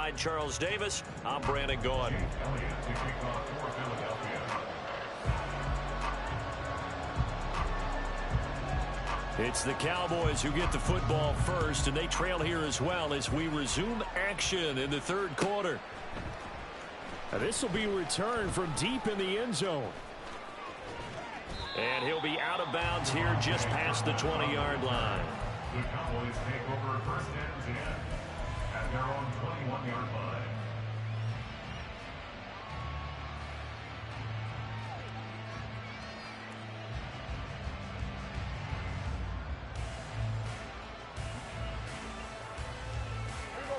Alongside Charles Davis, I'm Brandon Gordon. It's the Cowboys who get the football first, and they trail here as well as we resume action in the third quarter. Now this will be returned from deep in the end zone. And he'll be out of bounds here just past the 20-yard line. The Cowboys take over first and 10 at their own 21-yard line.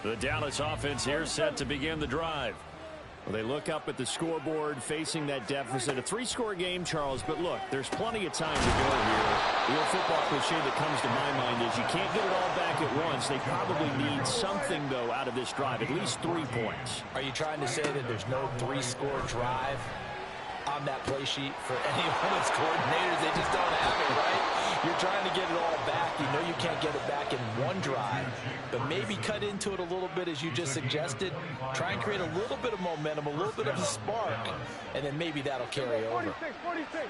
The Dallas offense here set to begin the drive. Well, they look up at the scoreboard facing that deficit. A three-score game, Charles, but look, there's plenty of time to go here. The old football cliche that comes to my mind is you can't get it all back at once. They probably need something, though, out of this drive, at least 3 points. Are you trying to say that there's no three-score drive on that play sheet for any one of its coordinators? They just don't have it, right? You're trying to get it all back. You know you can't get it back in one drive, but maybe cut into it a little bit as you just suggested. Try and create a little bit of momentum, a little bit of a spark, and then maybe that'll carry over. 46.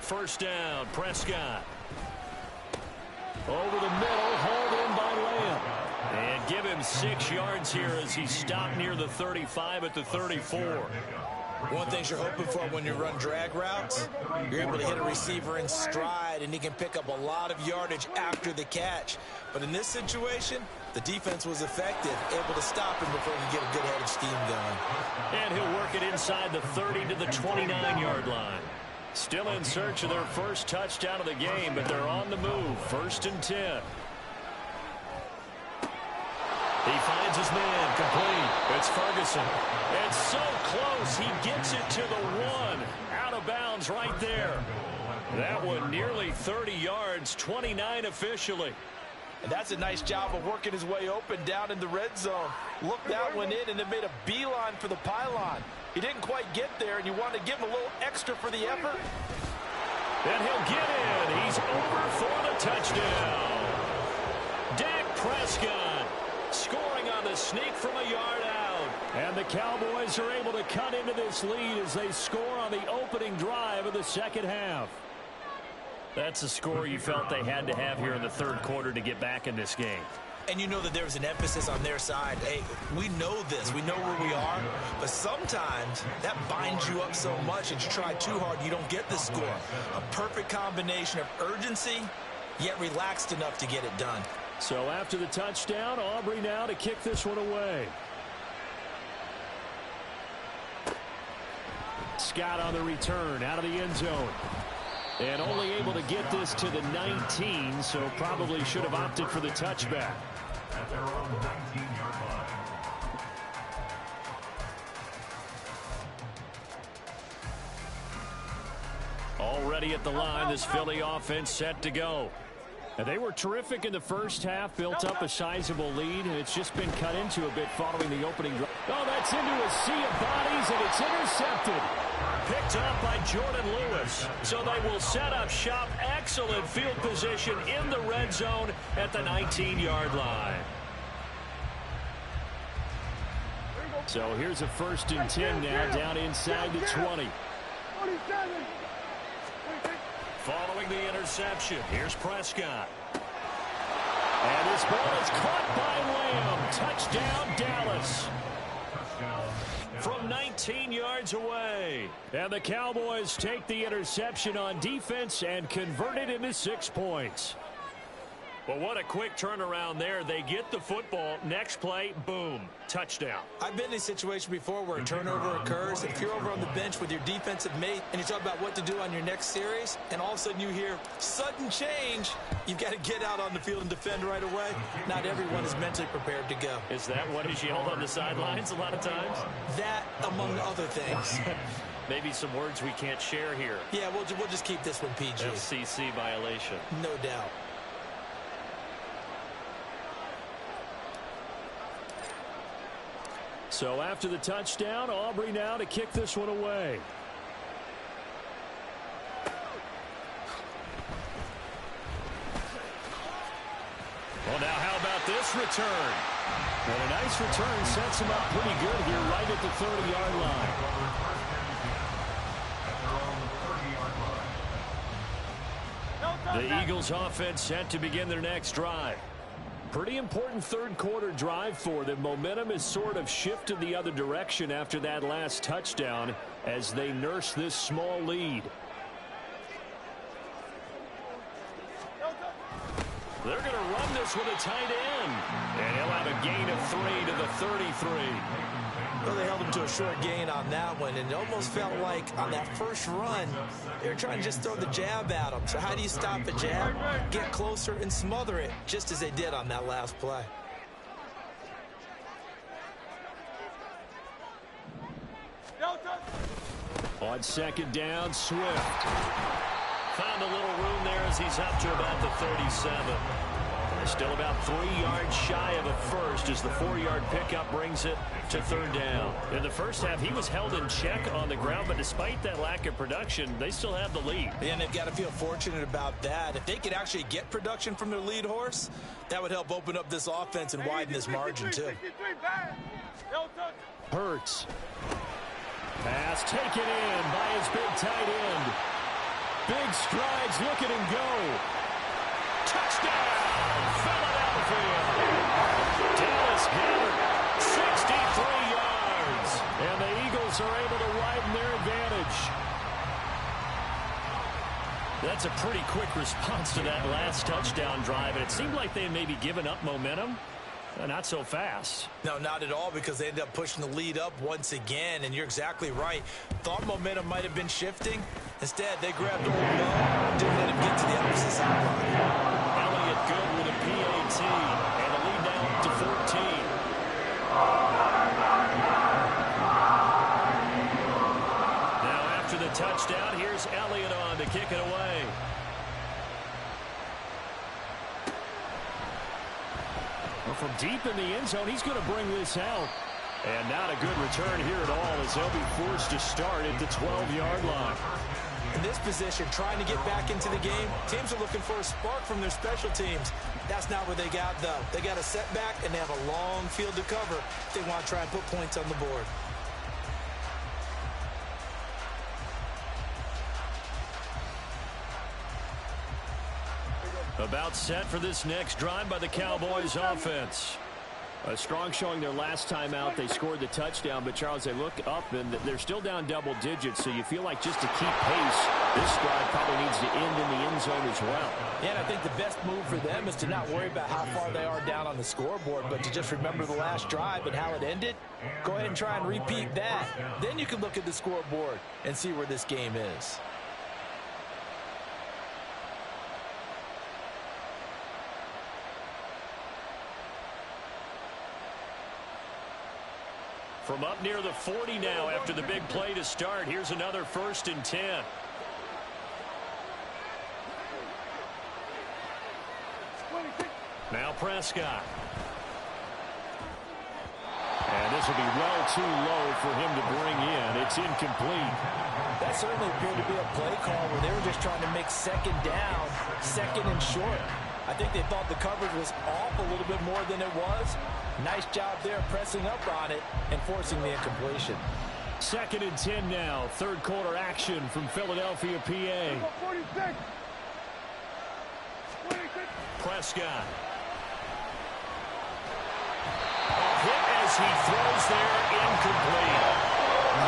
First down, Prescott. Over the middle, hauled in by Lamb. And give him 6 yards here as he's stopped near the 35 at the 34. One thing you're hoping for when you run drag routes, you're able to hit a receiver in stride, and he can pick up a lot of yardage after the catch. But in this situation, the defense was effective, able to stop him before he could get a good head of steam going. And he'll work it inside the 30 to the 29-yard line. Still in search of their first touchdown of the game, but they're on the move. First and 10. He finds his man, complete. It's Ferguson. It's so close, he gets it to the 1. Out of bounds right there. That one nearly 30 yards, 29 officially. And that's a nice job of working his way open down in the red zone. Looked that one in and then made a beeline for the pylon. He didn't quite get there, and you want to give him a little extra for the effort. And he'll get in. He's over for the touchdown. Dak Prescott scoring on the sneak from a yard out. And the Cowboys are able to cut into this lead as they score on the opening drive of the second half. That's a score you felt they had to have here in the third quarter to get back in this game. And you know that there was an emphasis on their side. Hey, we know this. We know where we are. But sometimes that binds you up so much and you try too hard, you don't get the score. A perfect combination of urgency, yet relaxed enough to get it done. So after the touchdown, Aubrey now to kick this one away. Scott on the return out of the end zone. And only able to get this to the 19, so probably should have opted for the touchback. At their own 19-yard line. Already at the line, this Philly offense set to go. And they were terrific in the first half, built up a sizable lead, and it's just been cut into a bit following the opening drive. Oh, that's into a sea of bodies, and it's intercepted. Picked up by Jordan Lewis. So they will set up shop. Excellent field position in the red zone at the 19-yard line. So here's a first and 10 now, down inside the 20. 47. Following the interception, here's Prescott. And this ball is caught by Lamb. Touchdown, Dallas. From 19 yards away. And the Cowboys take the interception on defense and convert it into 6 points. Well, what a quick turnaround there. They get the football. Next play, boom, touchdown. I've been in a situation before where a turnover occurs. If you're over on the bench with your defensive mate and you talk about what to do on your next series, and all of a sudden you hear sudden change, you've got to get out on the field and defend right away. Not everyone is mentally prepared to go. Is that what is yelled on the sidelines a lot of times? That, among other things. Maybe some words we can't share here. Yeah, we'll just keep this one PG. FCC violation. No doubt. So after the touchdown, Aubrey now to kick this one away. now how about this return? And a nice return sets him up pretty good here right at the 30-yard line. The Eagles offense set to begin their next drive. Pretty important third quarter drive for them. Momentum has sort of shifted the other direction after that last touchdown as they nurse this small lead. They're going to run this with a tight end. And he'll have a gain of 3 to the 33. Well, they held him to a short gain on that one, and it almost felt like on that first run, they were trying to just throw the jab at him. So how do you stop a jab? Get closer and smother it, just as they did on that last play. On second down, Swift. Found a little room there as he's up to about the 37. Still about 3 yards shy of a first as the 4-yard pickup brings it to third down. In the first half, he was held in check on the ground, but despite that lack of production, they still have the lead. And they've got to feel fortunate about that. If they could actually get production from their lead horse, that would help open up this offense and widen this margin too. Hurts. Pass taken in by his big tight end. Big strides, look at him go. Touchdown, Philadelphia. Dallas Goedert, 63 yards. And the Eagles are able to widen their advantage. That's a pretty quick response to that last touchdown drive. And it seemed like they had maybe given up momentum. Not so fast. No, not at all, because they ended up pushing the lead up once again. And you're exactly right. Thought momentum might have been shifting. Instead, they grabbed Old Low, didn't let him get to the opposite sideline. Elliott good with a PAT, and the lead now up to 14. Now after the touchdown, here's Elliott on to kick it away. Well, from deep in the end zone, he's going to bring this out. And not a good return here at all as they'll be forced to start at the 12-yard line. In this position, trying to get back into the game, teams are looking for a spark from their special teams. That's not what they got, though. They got a setback, and they have a long field to cover if they want to try and put points on the board. About set for this next drive by the Cowboys offense. A strong showing their last time out. They scored the touchdown, but Charles, they look up and they're still down double digits, so you feel like just to keep pace, this drive probably needs to end in the end zone as well. Yeah, and I think the best move for them is to not worry about how far they are down on the scoreboard, but to just remember the last drive and how it ended. Go ahead and try and repeat that. Then you can look at the scoreboard and see where this game is. From up near the 40 now after the big play to start. Here's another 1st and 10. Now Prescott. And this will be well too low for him to bring in. It's incomplete. That certainly appeared to be a play call where they were just trying to make second down, second and short. I think they thought the coverage was off a little bit more than it was. Nice job there pressing up on it and forcing the incompletion. 2nd and 10 now. Third quarter action from Philadelphia, PA. Prescott. Hit as he throws there, incomplete.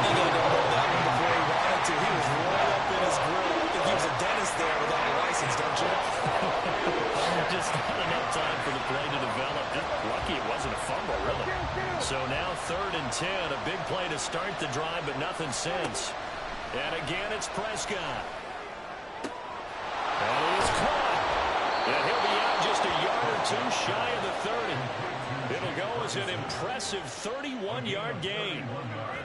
He got to hold that one before he wanted to. He was right up in his grill. I think he was a dentist there without a license, don't you? Just not enough time for the play to develop. Just lucky it wasn't a fumble, really. So now 3rd and 10. A big play to start the drive, but nothing since. And again, it's Prescott. And he is caught. And he'll be out just a yard or two shy of the 30. It'll go as an impressive 31-yard gain.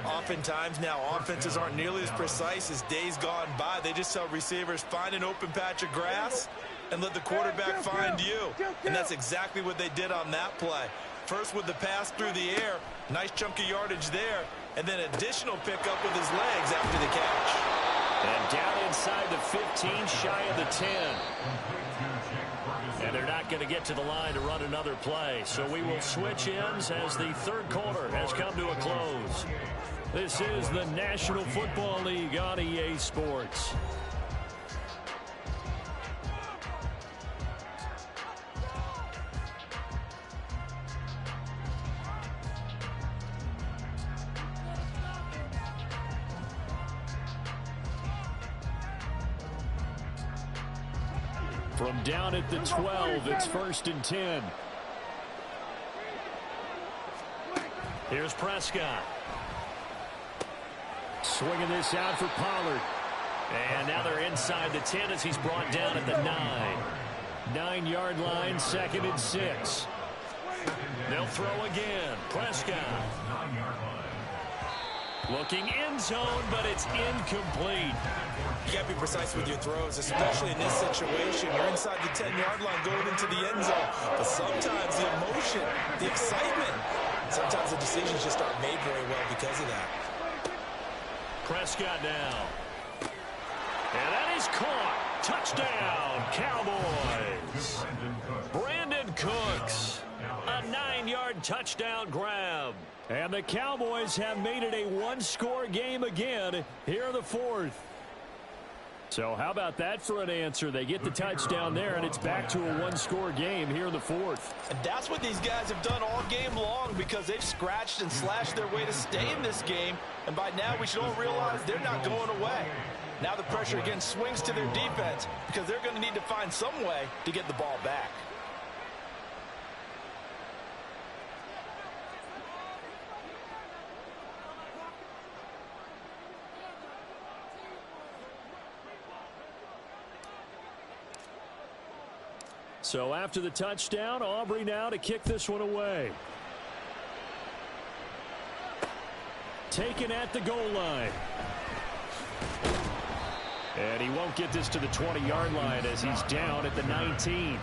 Oftentimes now, offenses aren't nearly as precise as days gone by. They just tell receivers, find an open patch of grass and let the quarterback find you. And that's exactly what they did on that play. First with the pass through the air, nice chunk of yardage there, and then additional pickup with his legs after the catch. And down inside the 15, shy of the 10. And they're not going to get to the line to run another play. So we will switch ends as the third quarter has come to a close. This is the National Football League on EA Sports. From down at the 12, it's 1st and 10. Here's Prescott. Swinging this out for Pollard. And now they're inside the 10 as he's brought down at the 9. 9-yard line, 2nd and 6. They'll throw again. Prescott. Looking end zone, but it's incomplete. You got to be precise with your throws, especially in this situation. You're inside the 10-yard line going into the end zone. But sometimes the emotion, the excitement, sometimes the decisions just aren't made very well because of that. Prescott now. And that is caught. Touchdown, Cowboys. Brandon Cooks. A 9-yard touchdown grab. And the Cowboys have made it a one-score game again here in the 4th. So how about that for an answer? They get the touchdown there, and it's back to a one-score game here in the 4th. And that's what these guys have done all game long because they've scratched and slashed their way to stay in this game. And by now, we should all realize they're not going away. Now the pressure again swings to their defense because they're going to need to find some way to get the ball back. So after the touchdown, Aubrey now to kick this one away. Taken at the goal line. And he won't get this to the 20-yard line as he's down at the 19.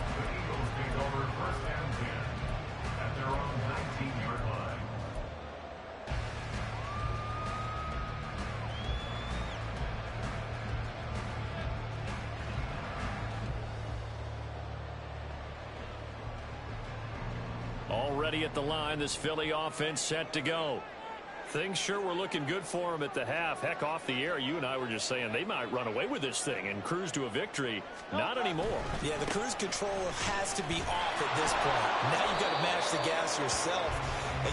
Already at the line, this Philly offense set to go. Things sure were looking good for them at the half. Heck, off the air, you and I were just saying they might run away with this thing and cruise to a victory. Not anymore. Yeah, the cruise control has to be off at this point. Now you've got to manage the gas yourself.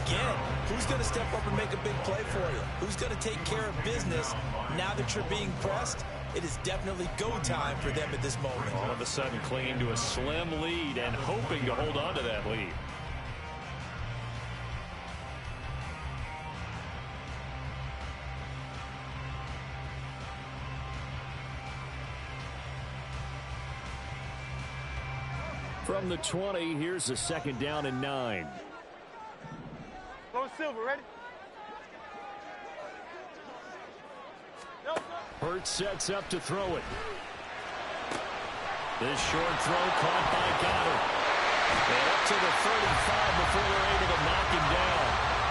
Again, who's going to step up and make a big play for you? Who's going to take care of business now that you're being pressed? It is definitely go time for them at this moment. All of a sudden clinging to a slim lead and hoping to hold on to that lead. From the 20, here's the 2nd down and 9. Go Silver, ready? Hurts sets up to throw it. This short throw caught by Goddard. And up to the 35 before they're able to knock him down.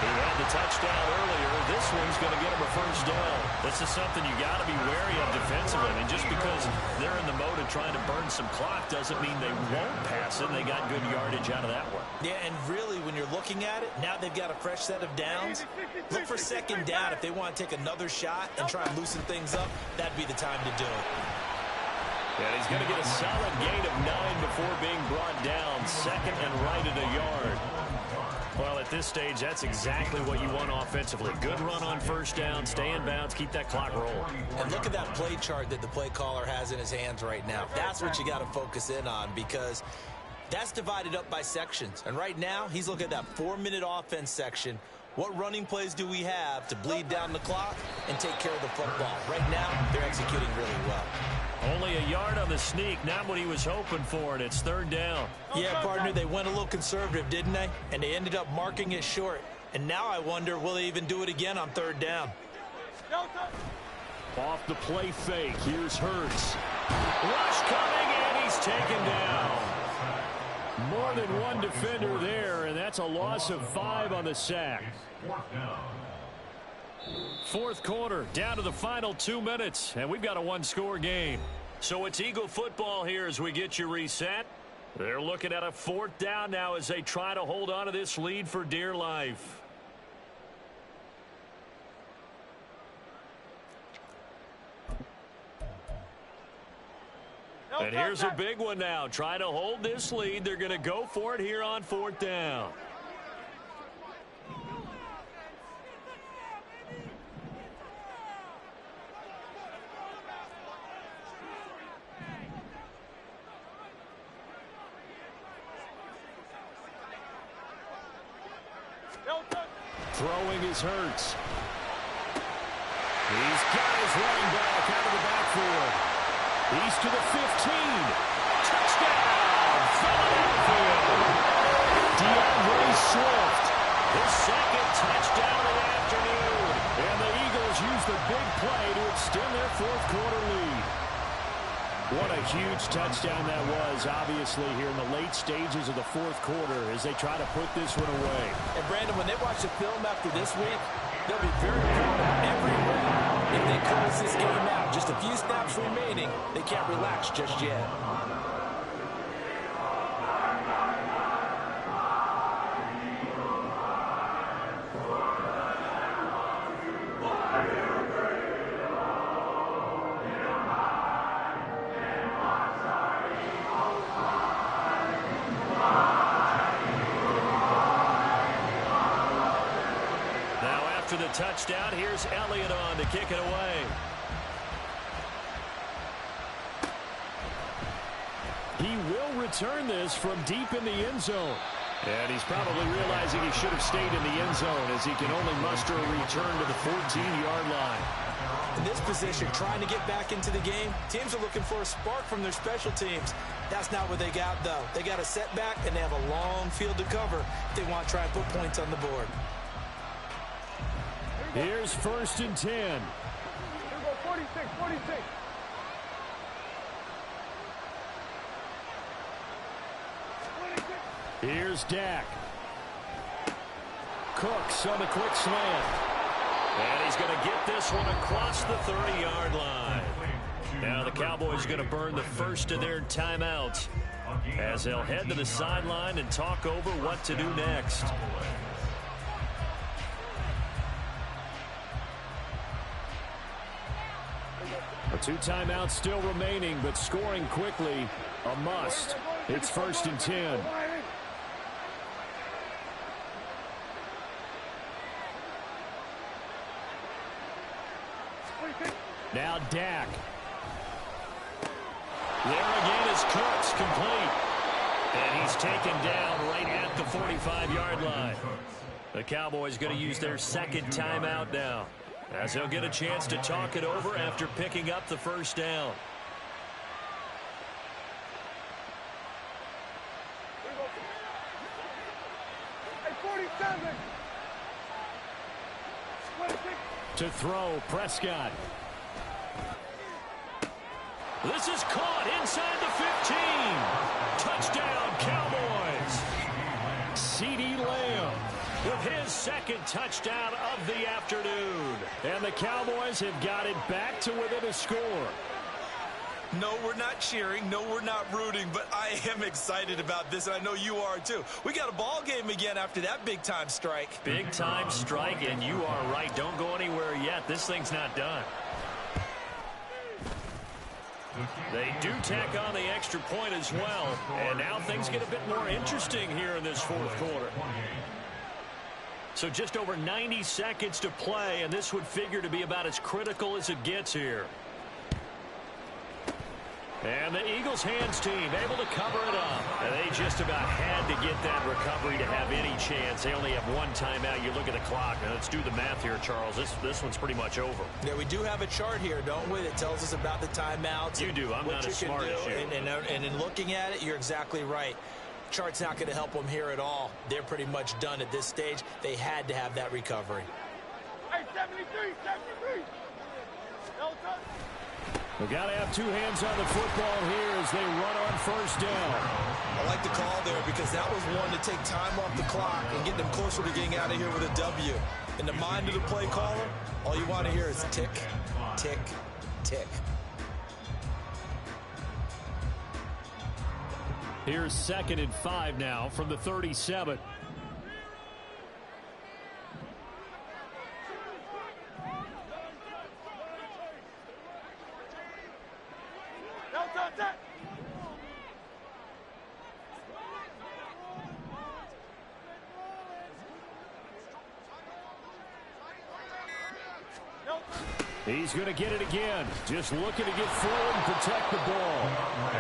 He had the touchdown earlier. This one's going to get him a first down. This is something you got to be wary of defensively. I mean, just because they're in the mode of trying to burn some clock doesn't mean they won't pass it. They got good yardage out of that one. Yeah, and really, when you're looking at it, now they've got a fresh set of downs. Look for 2nd down. If they want to take another shot and try and loosen things up, that'd be the time to do it. And he's going to get a solid gain of 9 before being brought down. 2nd and right at a yard. Well, at this stage, that's exactly what you want offensively. Good run on first down, stay in bounds, keep that clock rolling. And look at that play chart that the play caller has in his hands right now. That's what you got to focus in on because that's divided up by sections. And right now, he's looking at that 4-minute offense section. What running plays do we have to bleed down the clock and take care of the football? Right now, they're executing really well. Only a yard on the sneak, not what he was hoping for, and it's 3rd down. Yeah, partner, they went a little conservative, didn't they? And they ended up marking it short. And now I wonder, will they even do it again on 3rd down? Off the play fake, here's Hurts. Rush coming, and he's taken down. More than one defender there, and that's a loss of 5 on the sack. Fourth quarter, down to the final 2 minutes, and we've got a one-score game. So it's Eagle football here as we get you reset. They're looking at a fourth down now as they try to hold on to this lead for dear life. And here's a big one now. Trying to hold this lead. They're going to go for it here on fourth down. Throwing is Hurts. He's got his running back out of the backfield. He's to the 15. Touchdown, Philadelphia. DeAndre Swift. His second touchdown of the afternoon. And the Eagles use the big play to extend their fourth quarter lead. What a huge touchdown that was, obviously, here in the late stages of the fourth quarter as they try to put this one away. And, Brandon, when they watch the film after this week, they'll be very proud of every rep. If they close this game out, just a few snaps remaining, they can't relax just yet. Touchdown. Here's Elliott on to kick it away. He will return this from deep in the end zone. And he's probably realizing he should have stayed in the end zone as he can only muster a return to the 14-yard line. In this position, trying to get back into the game, teams are looking for a spark from their special teams. That's not what they got, though. They got a setback, and they have a long field to cover if they want to try and put points on the board. Here's 1st and 10. Here we go, 46, 46. Here's Dak. Cooks on the quick slant. And he's going to get this one across the 30-yard line. Now the Cowboys are going to burn the first of their timeouts as they'll head to the sideline and talk over what to do next. A 2 timeouts still remaining, but scoring quickly, a must. It's 1st and 10. Now Dak. There again is Cooks, complete. And he's taken down right at the 45-yard line. The Cowboys going to use their second timeout now, as they'll get a chance to talk it over after picking up the first down. Hey, 47. To throw, Prescott. This is caught inside the 15. Touchdown, Cowboys. CeeDee Lamb With his second touchdown of the afternoon. And the Cowboys have got it back to within a score. No, we're not cheering. No, we're not rooting. But I am excited about this, and I know you are too. We got a ball game again after that big-time strike. Big-time strike, and you are right. Don't go anywhere yet. This thing's not done. They do tack on the extra point as well. And now things get a bit more interesting here in this fourth quarter. So just over 90 seconds to play, and this would figure to be about as critical as it gets here. And the Eagles hands team able to cover it up. And they just about had to get that recovery to have any chance. They only have one timeout. You look at the clock. Now let's do the math here, Charles. This one's pretty much over. Yeah, we do have a chart here, don't we, that tells us about the timeouts. You do. I'm not as smart as you. And in looking at it, you're exactly right. Chart's not going to help them here at all. They're pretty much done at this stage. They had to have that recovery. Hey, 73, 73. No touch. We've got to have two hands on the football here as they run on first down. I like the call there because that was one to take time off the clock and get them closer to getting out of here with a W. In the mind of the play caller, all you want to hear is tick, tick, tick. Here's 2nd and 5 now from the 37. He's going to get it again. Just looking to get forward and protect the ball.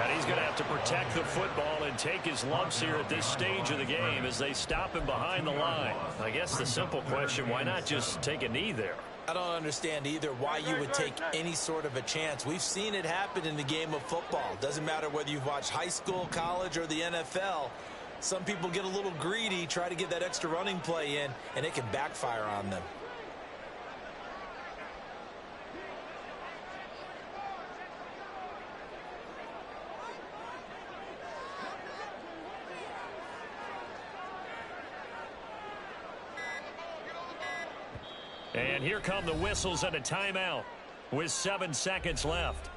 And he's going to have to protect the football and take his lumps here at this stage of the game as they stop him behind the line. I guess the simple question, why not just take a knee there? I don't understand either why you would take any sort of a chance. We've seen it happen in the game of football. Doesn't matter whether you've watched high school, college, or the NFL. Some people get a little greedy, try to get that extra running play in, and it can backfire on them. And here come the whistles and a timeout with 7 seconds left.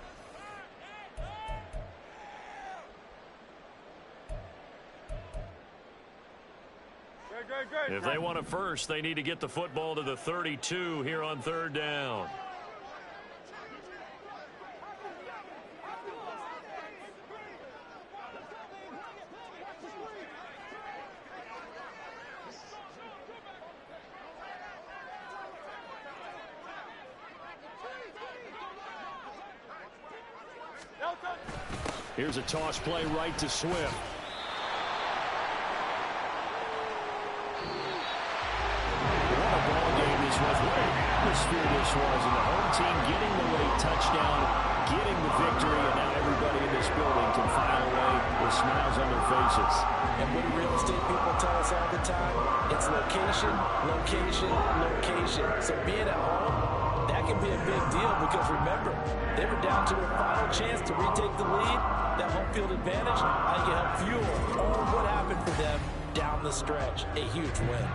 If they want it first, they need to get the football to the 32 here on 3rd down. Here's a toss play right to Swift. What a ball game this was. What an atmosphere this was. And the home team getting the late touchdown, getting the victory, and now everybody in this building can file away with smiles on their faces. And what do real estate people tell us all the time? It's location, location, location. So being at home, that can be a big deal because remember, they were down to a final chance to retake the lead. That home field advantage, I can help fuel all what happened for them down the stretch. A huge win.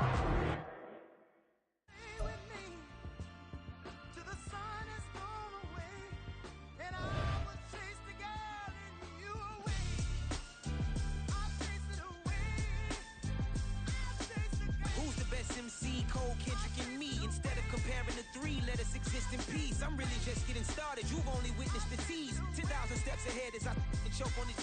Who's the best MC? Cole, Kendrick, and me. Instead of comparing the three, let us exist in peace. I'm really just getting started. You've only witnessed the tease. 10,000 steps ahead as I choke on it.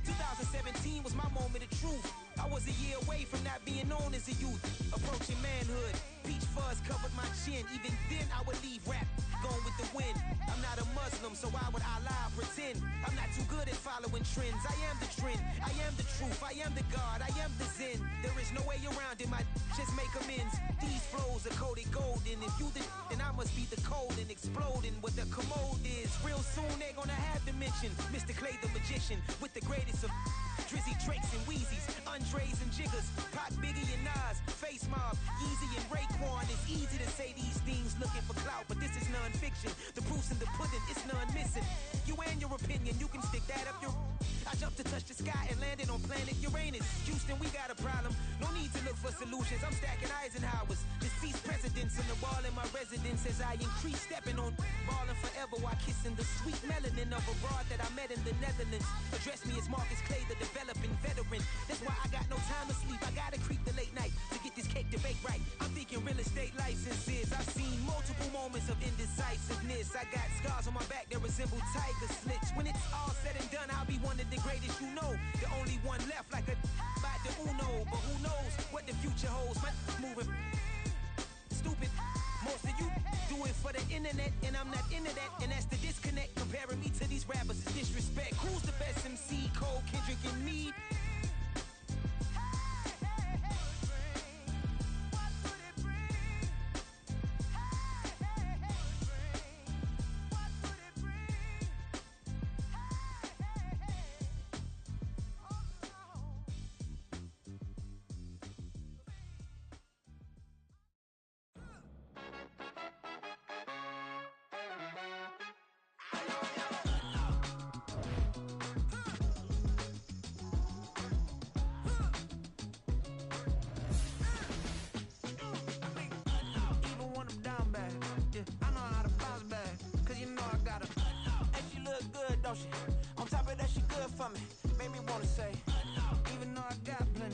2017 was my moment of truth. I was a year away from not being known as a youth. Approaching manhood. Peach fuzz covered my chin. Even then I would leave rap going with the wind. I'm not a Muslim, so why would I lie or pretend? I'm not too good at following trends. I am the trend. I am the truth. I am the God. I am the Zen. There is no way around it. My just make amends. These flows are coated golden. If you then I must be the cold and exploding. What the commode is. Real soon they're gonna have to mention Mr. Clay the magician with the greatest of Drizzy, Drakes, and Wheezies, Andres and Jiggers, Pac, Biggie, and Nas, Face Mob, Yeezy, and Raekwon. It's easy to say these things looking for clout, but this is non-fiction. The proof's in the pudding, it's none missing. You and your opinion, you can stick that up your... I jumped to touch the sky and landed on planet Uranus. Houston, we got a problem. No need to look for solutions. I'm stacking Eisenhowers. Deceased presidents in the wall in my residence as I increase stepping on balling forever while kissing the sweet melanin of a broad that I met in the Netherlands. Address me as Marcus Clay, the developing veteran. That's why I got no time to sleep. I gotta creep the late night to get this cake to bake right. I'm thinking real estate licenses. I've seen multiple moments of indecisiveness. I got scars on my back that resemble tiger slits. When it's all said and done, I'll be one of the greatest you know. The only one left like a by the Uno. But who knows what the future holds. My moving stupid. Most of you do it for the internet, and I'm not into that. And that's the disconnect. Comparing me to these rappers is disrespect. Who's the best MC? Cole, Kendrick, and me. On top of that, she good for me. Made me wanna say, even though I got plenty.